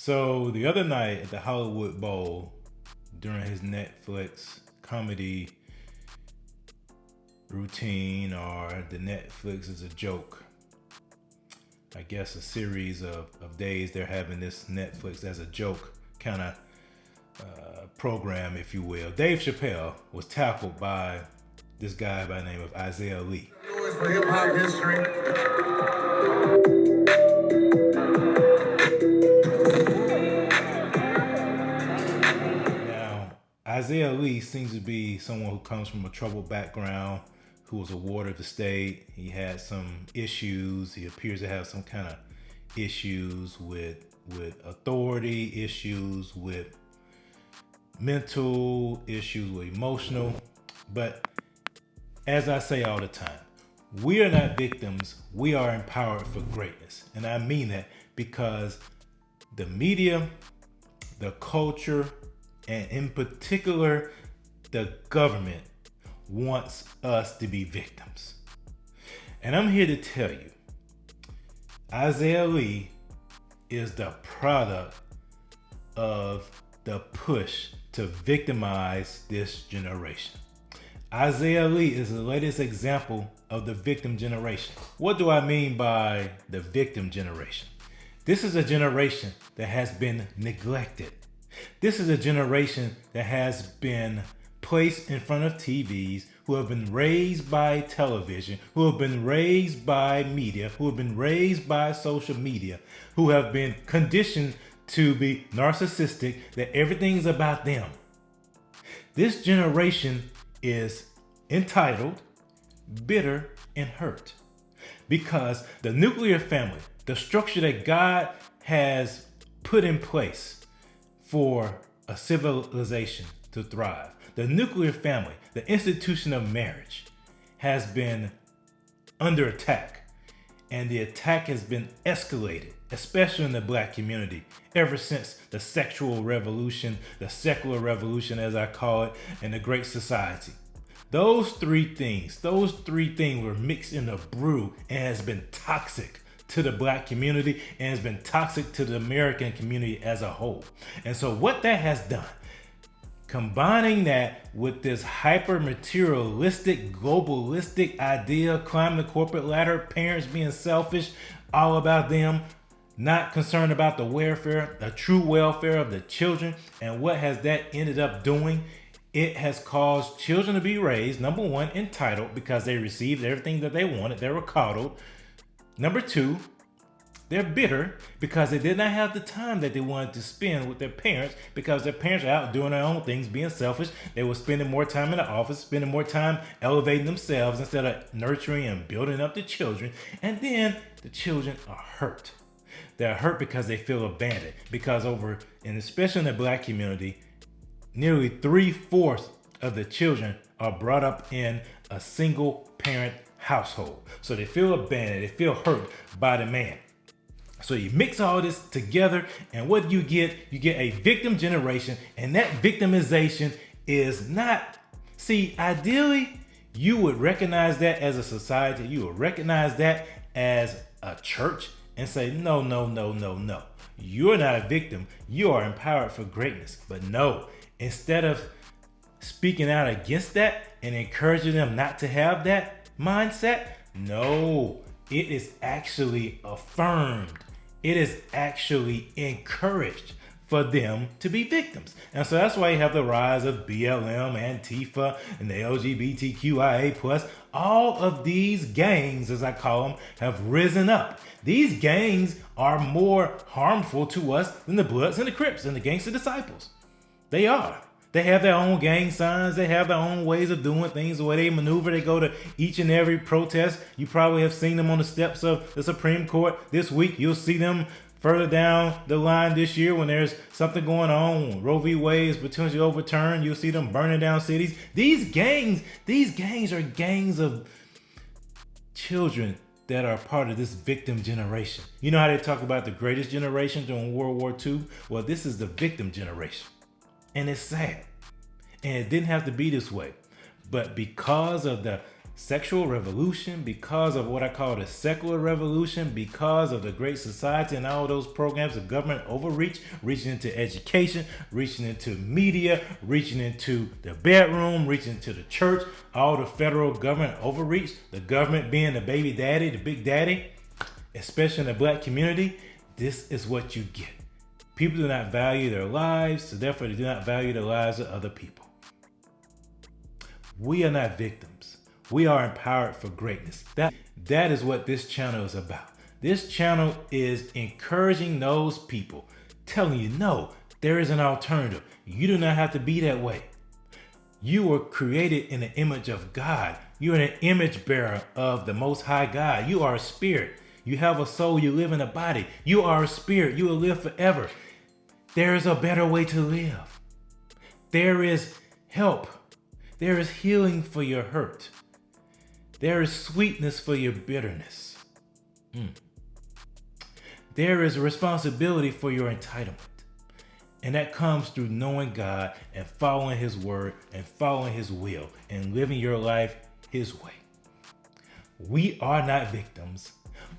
So the other night at the Hollywood Bowl, during his Netflix comedy routine, or the Netflix is a joke, I guess a series of days they're having this Netflix as a joke kind of program, if you will. Dave Chappelle was tackled by this guy by the name of Isaiah Lee. For hip hop history. Now, Isaiah Lee seems to be someone who comes from a troubled background, who was a ward of the state. He had some issues. He appears to have some kind of issues with authority, issues with mental issues, with emotional. But as I say all the time, we are not victims. We are empowered for greatness. And I mean that because the media, the culture, and in particular, the government wants us to be victims. And I'm here to tell you, Isaiah Lee is the product of the push to victimize this generation. Isaiah Lee is the latest example of the victim generation. What do I mean by the victim generation? This is a generation that has been neglected. This is a generation that has been placed in front of TVs, who have been raised by television, who have been raised by media, who have been raised by social media, who have been conditioned to be narcissistic, that everything's about them. This generation is entitled, bitter, and hurt because the nuclear family, the structure that God has put in place for a civilization to thrive, the nuclear family, the institution of marriage, has been under attack. And the attack has been escalated, especially in the Black community, ever since the sexual revolution, the secular revolution, as I call it, and the Great Society. Those three things were mixed in a brew and has been toxic to the Black community and has been toxic to the American community as a whole. And so what that has done, combining that with this hyper materialistic, globalistic idea, climbing the corporate ladder, parents being selfish, all about them, not concerned about the welfare, the true welfare of the children. And what has that ended up doing? It has caused children to be raised, number one, entitled because they received everything that they wanted. They were coddled. Number two, they're bitter because they did not have the time that they wanted to spend with their parents because their parents are out doing their own things, being selfish. They were spending more time in the office, spending more time elevating themselves instead of nurturing and building up the children. And then the children are hurt. They're hurt because they feel abandoned because and especially in the Black community, nearly 3/4 of the children are brought up in a single parent household. So they feel abandoned, they feel hurt by the man. So you mix all this together, and what do you get? You get a victim generation, and that victimization is not, ideally, you would recognize that as a society, you would recognize that as a church and say, no. You're not a victim, you are empowered for greatness. But no, instead of speaking out against that and encouraging them not to have that mindset, no, it is actually affirmed. It is actually encouraged for them to be victims. And so that's why you have the rise of BLM, Antifa, and the LGBTQIA+. All of these gangs, as I call them, have risen up. These gangs are more harmful to us than the Bloods and the Crips and the Gangster Disciples. They are. They have their own gang signs. They have their own ways of doing things, the way they maneuver. They go to each and every protest. You probably have seen them on the steps of the Supreme Court this week. You'll see them further down the line this year when there's something going on. Roe v. Wade is potentially overturned. You'll see them burning down cities. These gangs are gangs of children that are part of this victim generation. You know how they talk about the greatest generation during World War II? Well, this is the victim generation. And it's sad. And it didn't have to be this way. But because of the sexual revolution, because of what I call the secular revolution, because of the Great Society and all those programs of government overreach, reaching into education, reaching into media, reaching into the bedroom, reaching into the church, all the federal government overreach, the government being the baby daddy, the big daddy, especially in the black community. This is what you get. People do not value their lives, so therefore they do not value the lives of other people. We are not victims. We are empowered for greatness. That is what this channel is about. This channel is encouraging those people, telling you, no, there is an alternative. You do not have to be that way. You were created in the image of God. You're an image bearer of the Most High God. You are a spirit. You have a soul. You live in a body. You are a spirit. You will live forever. There is a better way to live. There is help. There is healing for your hurt. There is sweetness for your bitterness. There is responsibility for your entitlement. And that comes through knowing God and following His word and following His will and living your life His way. We are not victims.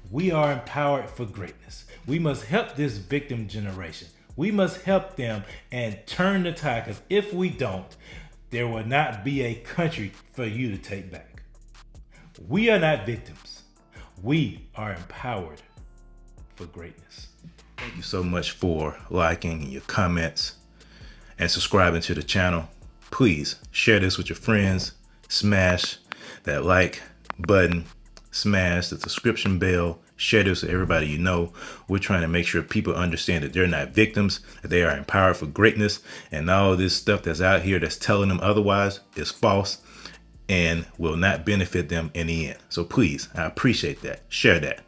We are empowered for greatness. We must help this victim generation. We must help them and turn the tide, because if we don't, there will not be a country for you to take back. We are not victims. We are empowered for greatness. Thank you so much for liking your comments and subscribing to the channel. Please share this with your friends. Smash that like button. Smash the subscription bell. Share this with everybody you know. We're trying to make sure people understand that they're not victims, that they are empowered for greatness, and all this stuff that's out here that's telling them otherwise is false and will not benefit them in the end. So please, I appreciate that. Share that.